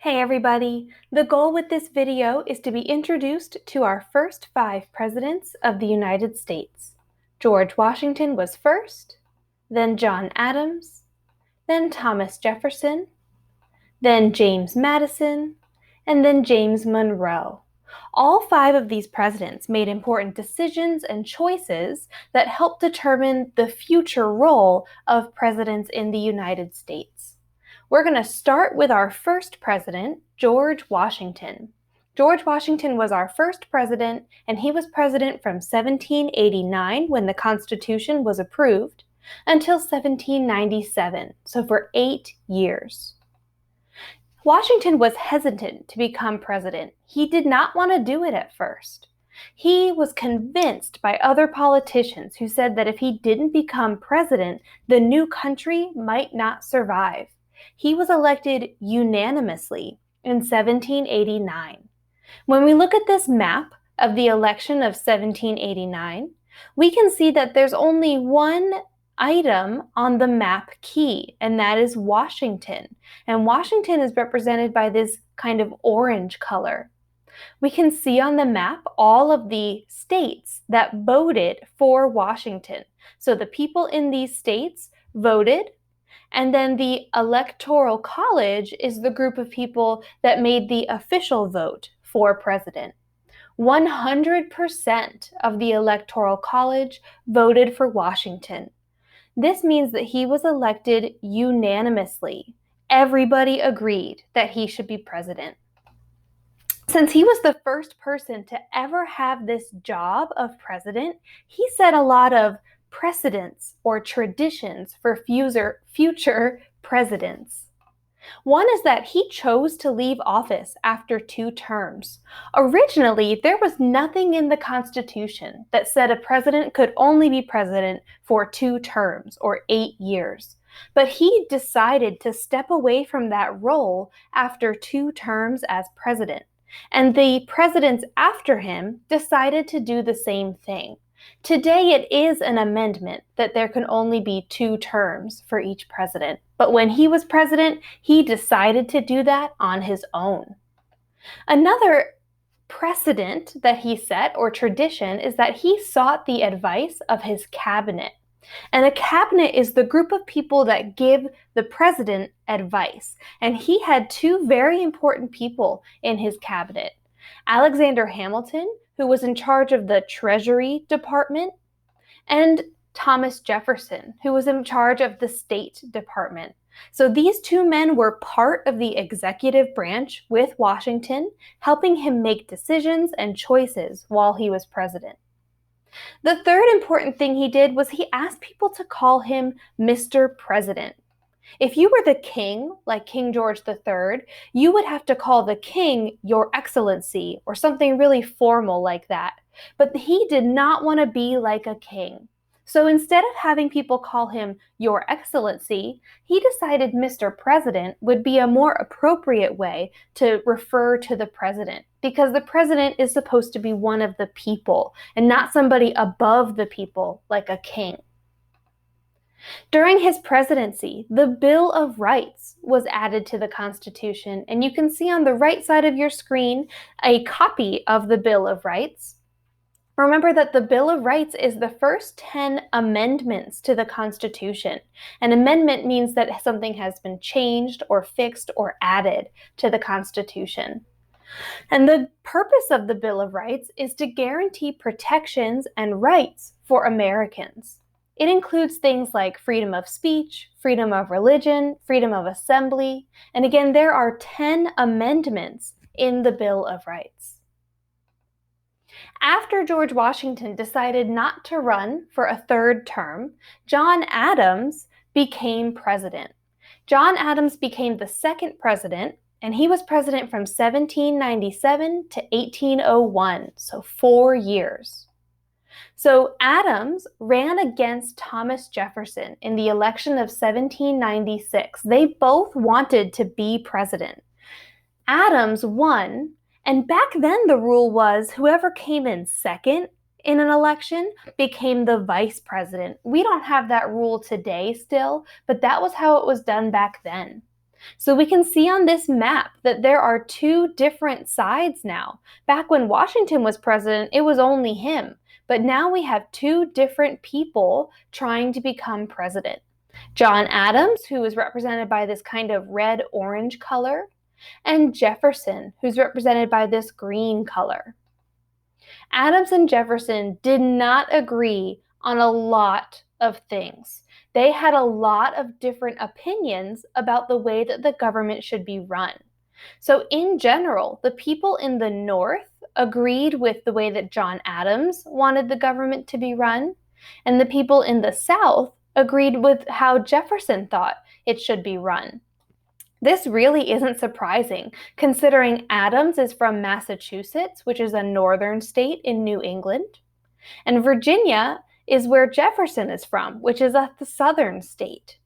Hey everybody! The goal with this video is to be introduced to our first 5 presidents of the United States. George Washington was first, then John Adams, then Thomas Jefferson, then James Madison, and then James Monroe. All 5 of these presidents made important decisions and choices that helped determine the future role of presidents in the United States. We're going to start with our first president, George Washington. George Washington was our first president, and he was president from 1789, when the Constitution was approved, until 1797, so for 8 years. Washington was hesitant to become president. He did not want to do it at first. He was convinced by other politicians who said that if he didn't become president, the new country might not survive. He was elected unanimously in 1789. When we look at this map of the election of 1789, we can see that there's only one item on the map key, and that is Washington. And Washington is represented by this kind of orange color. We can see on the map all of the states that voted for Washington. So the people in these states voted, and then the Electoral College is the group of people that made the official vote for president. 100% of the Electoral College voted for Washington. This means that he was elected unanimously. Everybody agreed that he should be president. Since he was the first person to ever have this job of president, he set a lot of precedents or traditions for future presidents. One is that he chose to leave office after 2 terms. Originally, there was nothing in the Constitution that said a president could only be president for 2 terms or 8 years. But he decided to step away from that role after 2 terms as president. And the presidents after him decided to do the same thing. Today, it is an amendment that there can only be 2 terms for each president. But when he was president, he decided to do that on his own. Another precedent that he set, or tradition, is that he sought the advice of his cabinet. And a cabinet is the group of people that give the president advice. And he had 2 very important people in his cabinet. Alexander Hamilton, who was in charge of the Treasury Department, and Thomas Jefferson, who was in charge of the State Department. So these 2 men were part of the executive branch with Washington, helping him make decisions and choices while he was president. The third important thing he did was he asked people to call him Mr. President. If you were the king, like King George III, you would have to call the king Your Excellency or something really formal like that. But he did not want to be like a king. So instead of having people call him Your Excellency, he decided Mr. President would be a more appropriate way to refer to the president, because the president is supposed to be one of the people and not somebody above the people like a king. During his presidency, the Bill of Rights was added to the Constitution, and you can see on the right side of your screen a copy of the Bill of Rights. Remember that the Bill of Rights is the first 10 amendments to the Constitution. An amendment means that something has been changed or fixed or added to the Constitution. And the purpose of the Bill of Rights is to guarantee protections and rights for Americans. It includes things like freedom of speech, freedom of religion, freedom of assembly, and again, there are 10 amendments in the Bill of Rights. After George Washington decided not to run for a 3rd term, John Adams became president. John Adams became the 2nd president, and he was president from 1797 to 1801, so 4 years. So Adams ran against Thomas Jefferson in the election of 1796. They both wanted to be president. Adams won, and back then the rule was whoever came in second in an election became the vice president. We don't have that rule today still, but that was how it was done back then. So we can see on this map that there are two different sides now. Back when Washington was president, it was only him. But now we have two different people trying to become president. John Adams, who is represented by this kind of red-orange color, and Jefferson, who's represented by this green color. Adams and Jefferson did not agree on a lot of things. They had a lot of different opinions about the way that the government should be run. So in general, the people in the North agreed with the way that John Adams wanted the government to be run, and the people in the South agreed with how Jefferson thought it should be run. This really isn't surprising, considering Adams is from Massachusetts, which is a northern state in New England, and Virginia is where Jefferson is from, which is the southern state.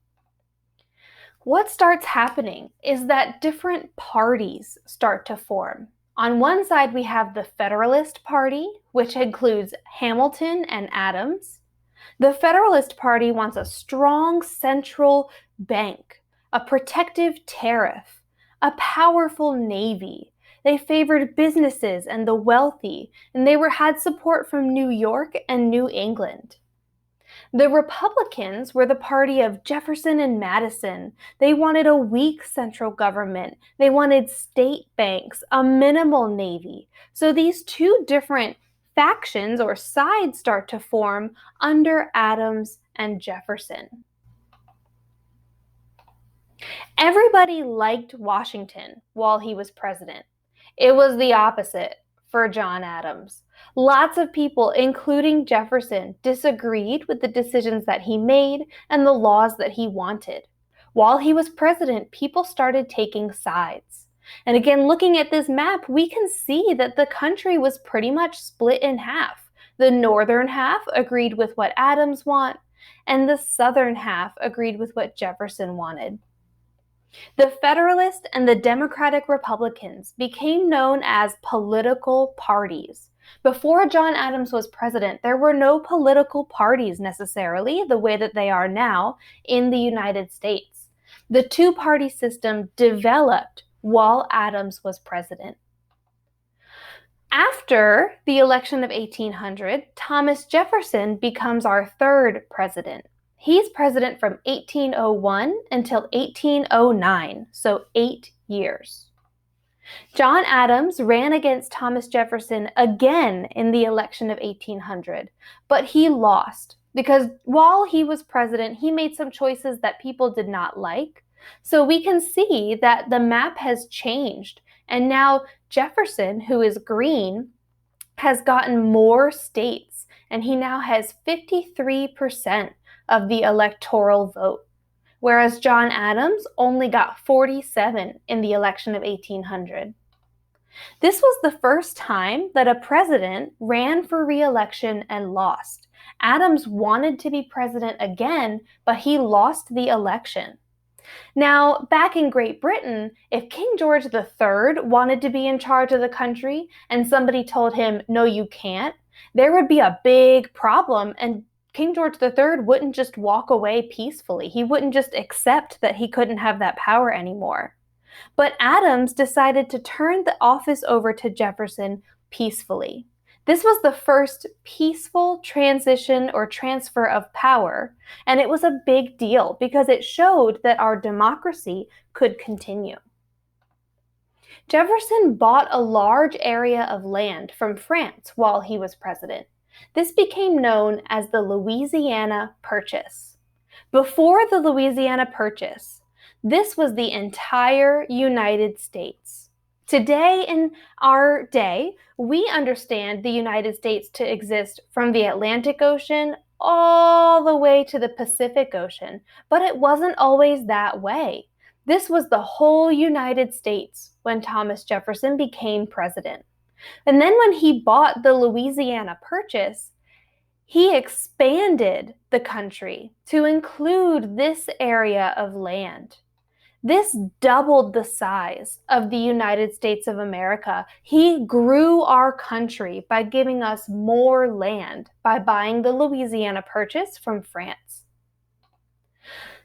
What starts happening is that different parties start to form. On one side, we have the Federalist Party, which includes Hamilton and Adams. The Federalist Party wants a strong central bank, a protective tariff, a powerful navy. They favored businesses and the wealthy, and they had support from New York and New England. The Republicans were the party of Jefferson and Madison. They wanted a weak central government. They wanted state banks, a minimal navy. So these two different factions or sides start to form under Adams and Jefferson. Everybody liked Washington while he was president. It was the opposite for John Adams. Lots of people, including Jefferson, disagreed with the decisions that he made and the laws that he wanted. While he was president, people started taking sides. And again, looking at this map, we can see that the country was pretty much split in half. The northern half agreed with what Adams wanted, and the southern half agreed with what Jefferson wanted. The Federalists and the Democratic Republicans became known as political parties. Before John Adams was president, there were no political parties necessarily the way that they are now in the United States. The two-party system developed while Adams was president. After the election of 1800, Thomas Jefferson becomes our third president. He's president from 1801 until 1809, so 8 years. John Adams ran against Thomas Jefferson again in the election of 1800, but he lost because while he was president, he made some choices that people did not like. So we can see that the map has changed, and now Jefferson, who is green, has gotten more states, and he now has 53% of the electoral vote, whereas John Adams only got 47 in the election of 1800. This was the first time that a president ran for re-election and lost. Adams wanted to be president again, but he lost the election. Now, back in Great Britain, if King George III wanted to be in charge of the country and somebody told him, no, you can't, there would be a big problem, and King George III wouldn't just walk away peacefully. He wouldn't just accept that he couldn't have that power anymore. But Adams decided to turn the office over to Jefferson peacefully. This was the first peaceful transition or transfer of power, and it was a big deal because it showed that our democracy could continue. Jefferson bought a large area of land from France while he was president. This became known as the Louisiana Purchase. Before the Louisiana Purchase, this was the entire United States. Today, in our day, we understand the United States to exist from the Atlantic Ocean all the way to the Pacific Ocean, but it wasn't always that way. This was the whole United States when Thomas Jefferson became president. And then when he bought the Louisiana Purchase, he expanded the country to include this area of land. This doubled the size of the United States of America. He grew our country by giving us more land by buying the Louisiana Purchase from France.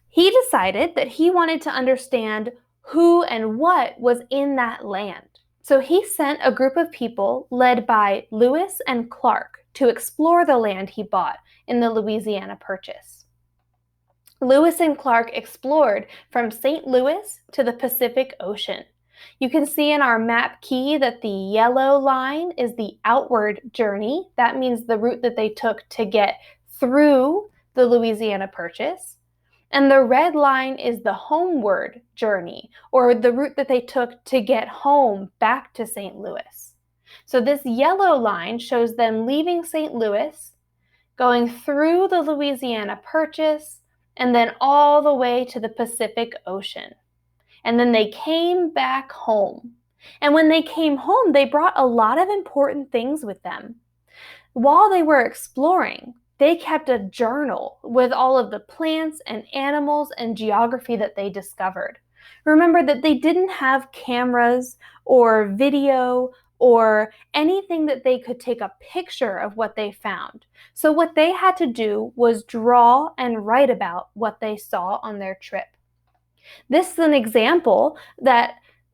He decided that he wanted to understand who and what was in that land. So he sent a group of people led by Lewis and Clark to explore the land he bought in the Louisiana Purchase. Lewis and Clark explored from St. Louis to the Pacific Ocean. You can see in our map key that the yellow line is the outward journey. That means the route that they took to get through the Louisiana Purchase. And the red line is the homeward journey, or the route that they took to get home back to St. Louis. So this yellow line shows them leaving St. Louis, going through the Louisiana Purchase, and then all the way to the Pacific Ocean. And then they came back home. And when they came home, they brought a lot of important things with them. While they were exploring, they kept a journal with all of the plants and animals and geography that they discovered. Remember that they didn't have cameras or video or anything that they could take a picture of what they found. So what they had to do was draw and write about what they saw on their trip. This is an example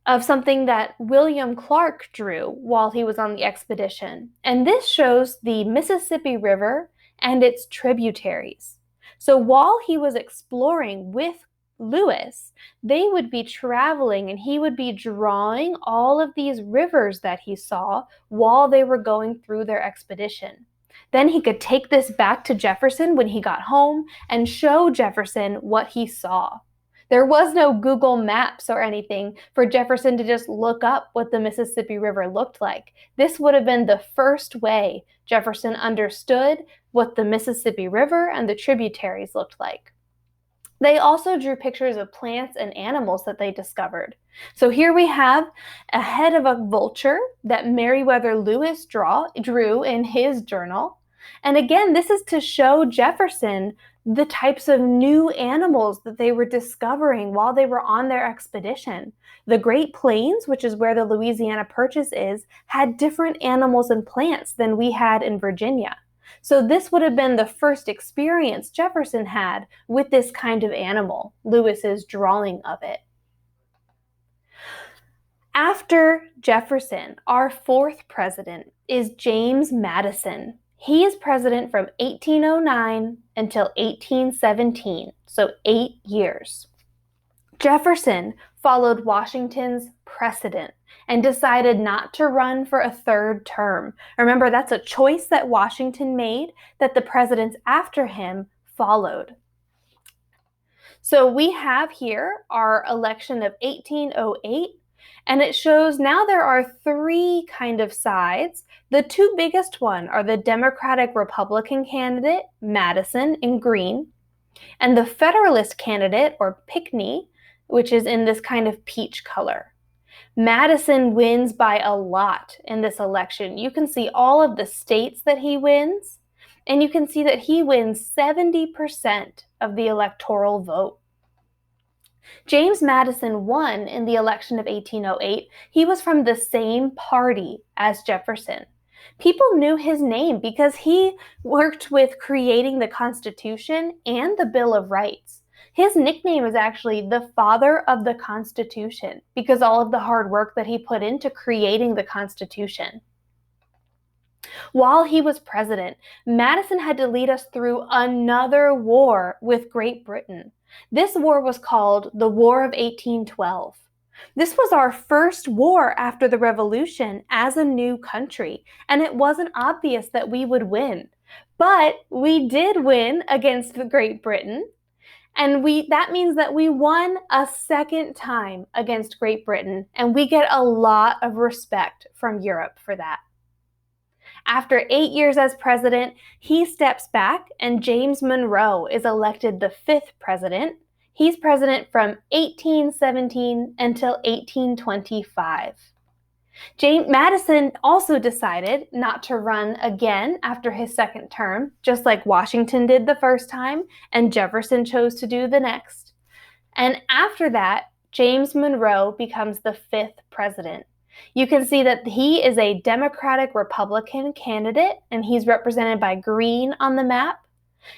of something that William Clark drew while he was on the expedition. And this shows the Mississippi River and its tributaries. So while he was exploring with Lewis, they would be traveling and he would be drawing all of these rivers that he saw while they were going through their expedition. Then he could take this back to Jefferson when he got home and show Jefferson what he saw. There was no Google Maps or anything for Jefferson to just look up what the Mississippi River looked like. This would have been the first way Jefferson understood what the Mississippi River and the tributaries looked like. They also drew pictures of plants and animals that they discovered. So here we have a head of a vulture that Meriwether Lewis drew in his journal. And again, this is to show Jefferson the types of new animals that they were discovering while they were on their expedition. The Great Plains, which is where the Louisiana Purchase is, had different animals and plants than we had in Virginia. So this would have been the first experience Jefferson had with this kind of animal, Lewis's drawing of it. After Jefferson, our fourth president is James Madison. He is president from 1809 until 1817, so 8 years. Jefferson followed Washington's precedent and decided not to run for a third term. Remember, that's a choice that Washington made that the presidents after him followed. So we have here our election of 1808, and it shows now there are three kind of sides. The two biggest one are the Democratic-Republican candidate, Madison, in green, and the Federalist candidate, or Pinckney, which is in this kind of peach color. Madison wins by a lot in this election. You can see all of the states that he wins, and you can see that he wins 70% of the electoral vote. James Madison won in the election of 1808. He was from the same party as Jefferson. People knew his name because he worked with creating the Constitution and the Bill of Rights. His nickname is actually the Father of the Constitution because all of the hard work that he put into creating the Constitution. While he was president, Madison had to lead us through another war with Great Britain. This war was called the War of 1812. This was our first war after the Revolution as a new country, and it wasn't obvious that we would win. But we did win against Great Britain, and that means that we won a second time against Great Britain, and we get a lot of respect from Europe for that. After 8 years as president, he steps back, and James Monroe is elected the fifth president. He's president from 1817 until 1825. Madison also decided not to run again after his second term, just like Washington did the first time, and Jefferson chose to do the next. And after that, James Monroe becomes the fifth president. You can see that he is a Democratic-Republican candidate, and he's represented by green on the map.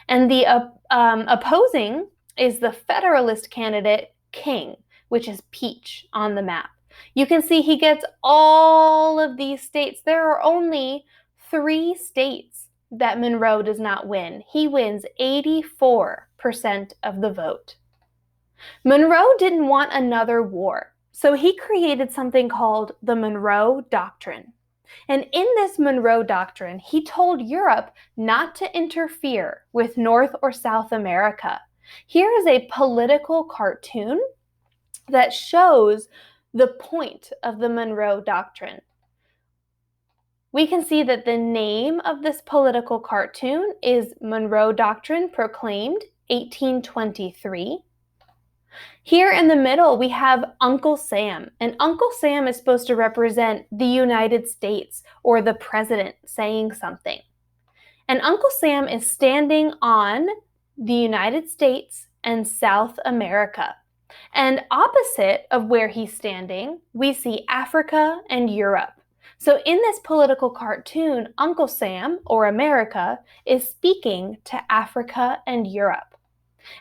And the opposing is the Federalist candidate, King, which is peach on the map. You can see he gets all of these states. There are only 3 states that Monroe does not win. He wins 84% of the vote. Monroe didn't want another war, so he created something called the Monroe Doctrine. And in this Monroe Doctrine, he told Europe not to interfere with North or South America. Here is a political cartoon that shows the point of the Monroe Doctrine. We can see that the name of this political cartoon is Monroe Doctrine Proclaimed, 1823. Here in the middle, we have Uncle Sam, and Uncle Sam is supposed to represent the United States or the president saying something. And Uncle Sam is standing on the United States and South America. And opposite of where he's standing, we see Africa and Europe. So in this political cartoon, Uncle Sam, or America, is speaking to Africa and Europe.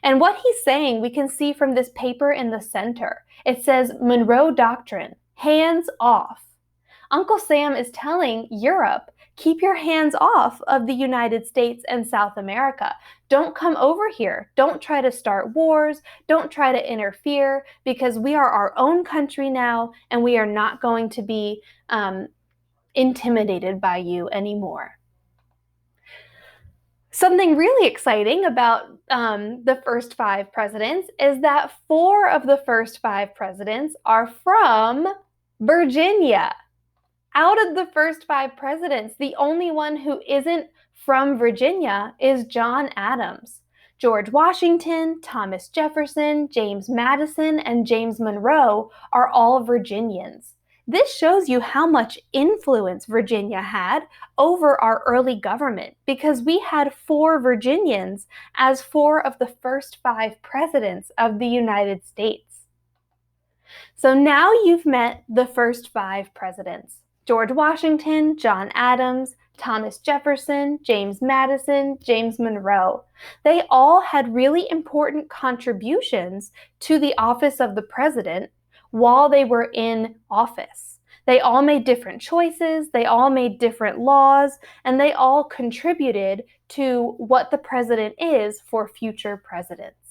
And what he's saying, we can see from this paper in the center. It says Monroe Doctrine, hands off. Uncle Sam is telling Europe, keep your hands off of the United States and South America. Don't come over here. Don't try to start wars. Don't try to interfere, because we are our own country now and we are not going to be intimidated by you anymore. Something really exciting about the first 5 presidents is that 4 of the first 5 presidents are from Virginia. Out of the first 5 presidents, the only one who isn't from Virginia is John Adams. George Washington, Thomas Jefferson, James Madison, and James Monroe are all Virginians. This shows you how much influence Virginia had over our early government, because we had 4 Virginians as 4 of the first 5 presidents of the United States. So now you've met the first 5 presidents: George Washington, John Adams, Thomas Jefferson, James Madison, James Monroe. They all had really important contributions to the office of the president while they were in office. They all made different choices, they all made different laws, and they all contributed to what the president is for future presidents.